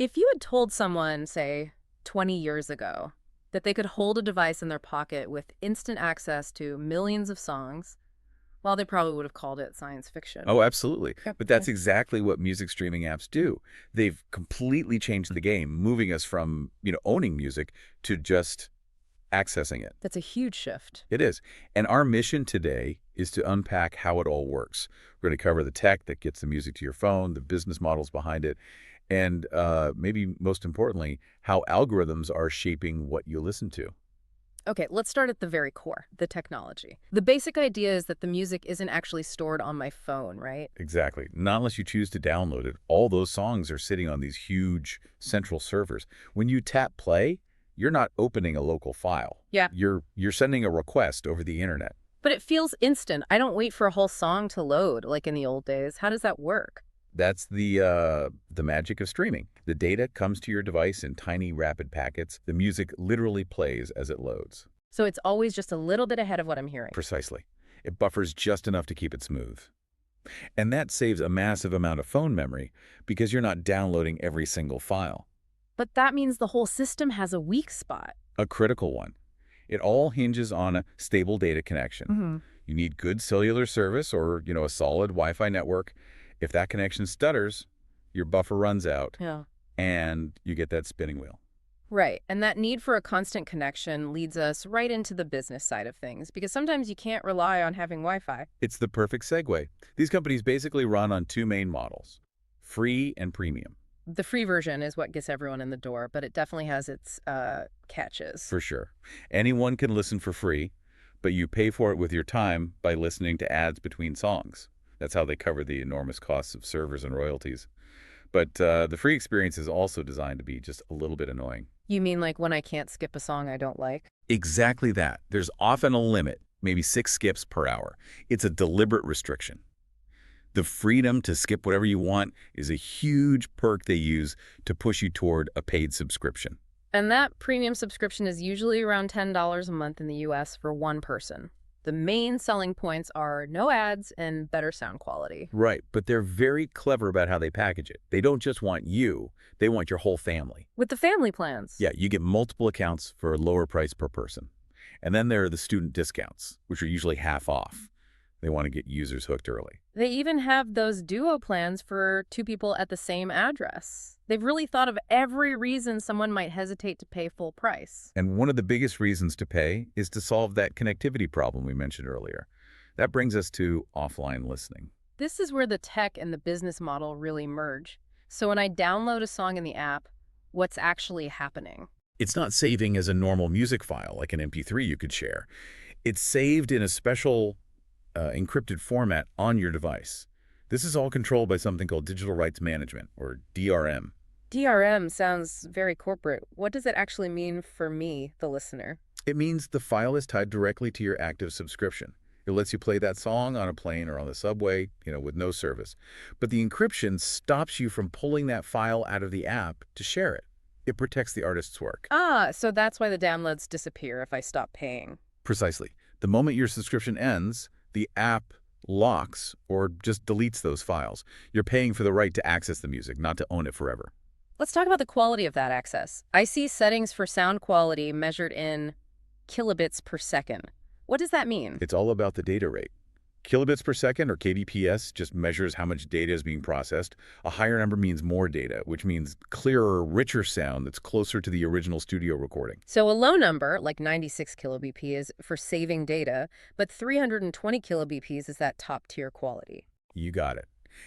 If you had told someone, say, 20 years ago, that they could hold a device in their pocket with instant access to millions of songs, well, they probably would have called it science fiction. Oh, absolutely. Yep. But Yeah. that's exactly what music streaming apps do. They've completely changed the game, moving us from, owning music to just accessing it. That's a huge shift. It is. And our mission today is to unpack how it all works. We're going to cover the tech that gets the music to your phone, the business models behind it, and maybe most importantly, how algorithms are shaping what you listen to. Okay, let's start at the very core, the technology. The basic idea is that the music isn't actually stored on my phone, right? Exactly. Not unless you choose to download it. All those songs are sitting on these huge central servers. When you tap play, you're not opening a local file. Yeah. You're sending a request over the internet. But it feels instant. I don't wait for a whole song to load like in the old days. How does that work? That's the magic of streaming. The data comes to your device in tiny, rapid packets. The music literally plays as it loads. So it's always just a little bit ahead of what I'm hearing. Precisely. It buffers just enough to keep it smooth. And that saves a massive amount of phone memory because you're not downloading every single file. But that means the whole system has a weak spot. A critical one. It all hinges on a stable data connection. Mm-hmm. You need good cellular service or, a solid Wi-Fi network. If that connection stutters, your buffer runs out Yeah. and you get that spinning wheel. Right. And that need for a constant connection leads us right into the business side of things, because sometimes you can't rely on having Wi-Fi. It's the perfect segue. These companies basically run on two main models, free and premium. The free version is what gets everyone in the door, but it definitely has its catches. For sure. Anyone can listen for free, but you pay for it with your time by listening to ads between songs. That's how they cover the enormous costs of servers and royalties. But the free experience is also designed to be just a little bit annoying. You mean like when I can't skip a song I don't like? Exactly that. There's often a limit, maybe 6 skips per hour. It's a deliberate restriction. The freedom to skip whatever you want is a huge perk they use to push you toward a paid subscription. And that premium subscription is usually around $10 a month in the US for one person. The main selling points are no ads and better sound quality. Right, but they're very clever about how they package it. They don't just want you, they want your whole family. With the family plans. Yeah, you get multiple accounts for a lower price per person. And then there are the student discounts, which are usually half off. They want to get users hooked early. They even have those duo plans for two people at the same address. They've really thought of every reason someone might hesitate to pay full price. And one of the biggest reasons to pay is to solve that connectivity problem we mentioned earlier. That brings us to offline listening. This is where the tech and the business model really merge. So when I download a song in the app, what's actually happening? It's not saving as a normal music file like an MP3 you could share. It's saved in a special encrypted format on your device. This is all controlled by something called digital rights management, or DRM. DRM sounds very corporate. What does it actually mean for me, the listener? It means the file is tied directly to your active subscription. It lets you play that song on a plane or on the subway, with no service. But the encryption stops you from pulling that file out of the app to share it. It protects the artist's work. Ah, so that's why the downloads disappear if I stop paying. Precisely. The moment your subscription ends, the app locks or just deletes those files. You're paying for the right to access the music, not to own it forever. Let's talk about the quality of that access. I see settings for sound quality measured in kilobits per second. What does that mean? It's all about the data rate. Kilobits per second, or kbps, just measures how much data is being processed. A higher number means more data, which means clearer, richer sound that's closer to the original studio recording. So a low number, like 96 kilobps, is for saving data, but 320 kilobps is that top-tier quality. You got it.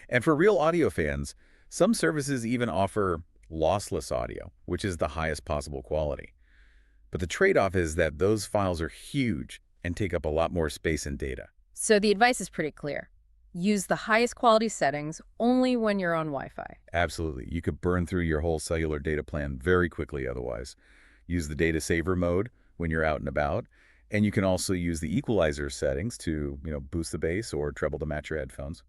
And for real audio fans, some services even offer lossless audio, which is the highest possible quality. But the trade-off is that those files are huge and take up a lot more space and data. So the advice is pretty clear. Use the highest quality settings only when you're on Wi-Fi. Absolutely. You could burn through your whole cellular data plan very quickly otherwise. Use the data saver mode when you're out and about. And you can also use the equalizer settings to, boost the bass or treble to match your headphones.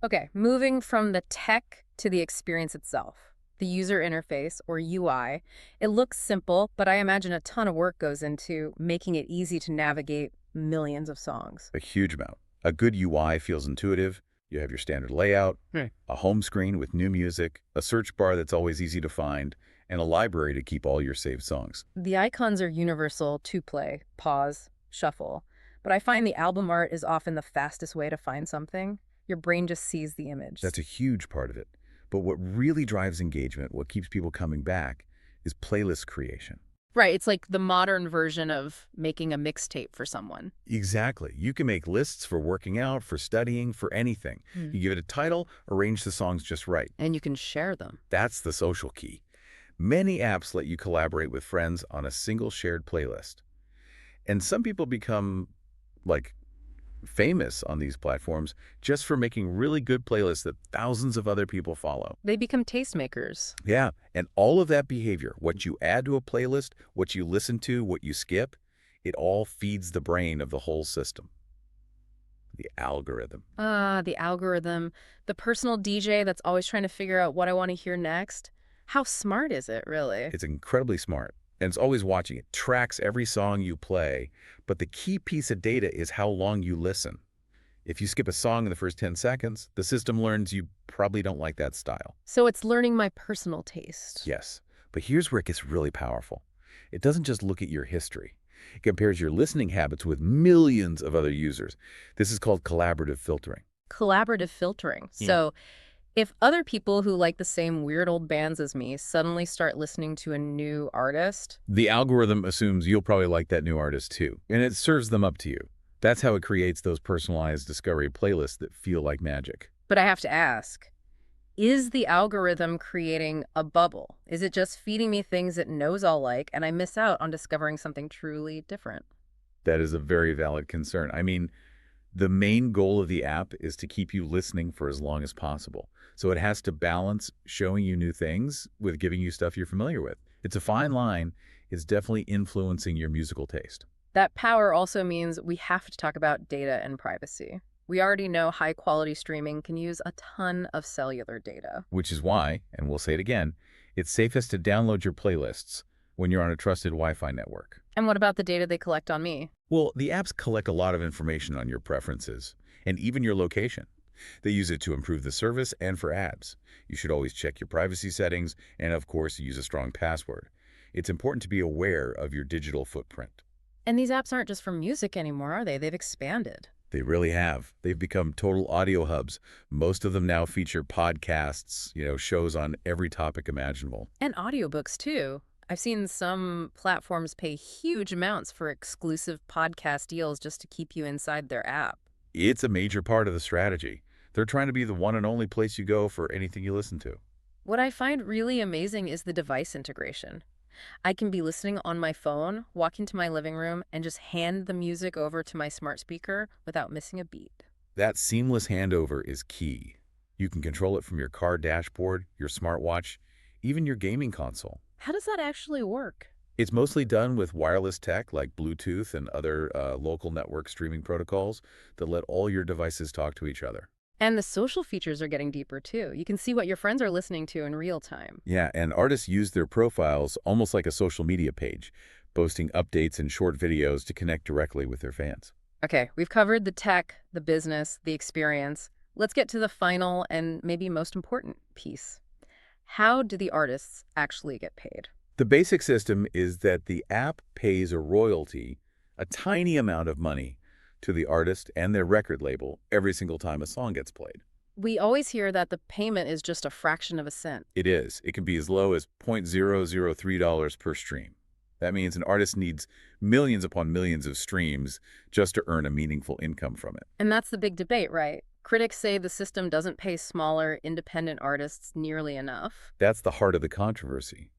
Okay, moving from the tech to the experience itself. The user interface, or UI. It looks simple, but I imagine a ton of work goes into making it easy to navigate millions of songs. A huge amount. A good UI feels intuitive, You have your standard layout, Hmm. a home screen with new music, a search bar that's always easy to find, and a library to keep all your saved songs. The icons are universal to play, pause, shuffle. But I find the album art is often the fastest way to find something. Your brain just sees the image. That's a huge part of it. But what really drives engagement, what keeps people coming back, is playlist creation. Right, it's like the modern version of making a mixtape for someone. Exactly. You can make lists for working out, for studying, for anything. Hmm. You give it a title, arrange the songs just right. And you can share them. That's the social key. Many apps let you collaborate with friends on a single shared playlist. And some people become, like, famous on these platforms just for making really good playlists that thousands of other people follow. They become tastemakers. Yeah, and all of that behavior, what you add to a playlist, what you listen to, what you skip, it all feeds the brain of the whole system. The algorithm. The algorithm, the personal DJ that's always trying to figure out what I want to hear next. How smart is it, really? It's incredibly smart, and it's always watching. It tracks every song you play, but the key piece of data is how long you listen. If you skip a song in the first 10 seconds, the system learns you probably don't like that style. So it's learning my personal taste. Yes, but here's where it gets really powerful. It doesn't just look at your history. It compares your listening habits with millions of other users. This is called collaborative filtering. Collaborative filtering. Yeah. So if other people who like the same weird old bands as me suddenly start listening to a new artist, The algorithm assumes you'll probably like that new artist too, and it serves them up to you. That's how it creates those personalized discovery playlists that feel like magic. but I have to ask, is the algorithm creating a bubble? Is it just feeding me things it knows I'll like and I miss out on discovering something truly different? That is a very valid concern. I mean, the main goal of the app is to keep you listening for as long as possible. So it has to balance showing you new things with giving you stuff you're familiar with. It's a fine line. It's definitely influencing your musical taste. That power also means we have to talk about data and privacy. We already know high-quality streaming can use a ton of cellular data. Which is why, and we'll say it again, it's safest to download your playlists when you're on a trusted Wi-Fi network. And what about the data they collect on me? Well, the apps collect a lot of information on your preferences and even your location. They use it to improve the service and for ads. You should always check your privacy settings and, of course, use a strong password. It's important to be aware of your digital footprint. And these apps aren't just for music anymore, are they? They've expanded. They really have. They've become total audio hubs. Most of them now feature podcasts, shows on every topic imaginable. And audiobooks, too. I've seen some platforms pay huge amounts for exclusive podcast deals just to keep you inside their app. It's a major part of the strategy. They're trying to be the one and only place you go for anything you listen to. What I find really amazing is the device integration. I can be listening on my phone, walk into my living room, and just hand the music over to my smart speaker without missing a beat. That seamless handover is key. You can control it from your car dashboard, your smartwatch, even your gaming console. How does that actually work? It's mostly done with wireless tech like Bluetooth and other local network streaming protocols that let all your devices talk to each other. And the social features are getting deeper, too. You can see what your friends are listening to in real time. Yeah, and artists use their profiles almost like a social media page, posting updates and short videos to connect directly with their fans. Okay, we've covered the tech, the business, the experience. Let's get to the final and maybe most important piece. How do the artists actually get paid? The basic system is that the app pays a royalty, a tiny amount of money, to the artist and their record label every single time a song gets played. We always hear that the payment is just a fraction of a cent. It is. It can be as low as $0.003 per stream. That means an artist needs millions upon millions of streams just to earn a meaningful income from it. And that's the big debate, right? Critics say the system doesn't pay smaller, independent artists nearly enough. That's the heart of the controversy.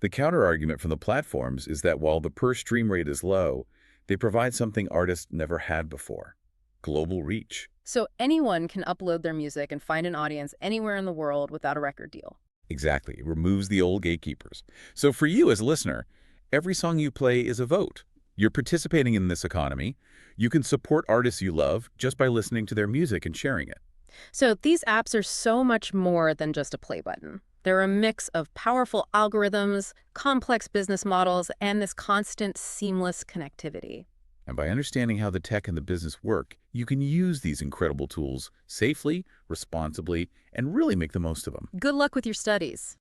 The counterargument from the platforms is that while the per-stream rate is low, they provide something artists never had before: global reach. So anyone can upload their music and find an audience anywhere in the world without a record deal. Exactly. It removes the old gatekeepers. So for you as a listener, every song you play is a vote. You're participating in this economy. You can support artists you love just by listening to their music and sharing it. So these apps are so much more than just a play button. They're a mix of powerful algorithms, complex business models, and this constant seamless connectivity. And by understanding how the tech and the business work, you can use these incredible tools safely, responsibly, and really make the most of them. Good luck with your studies.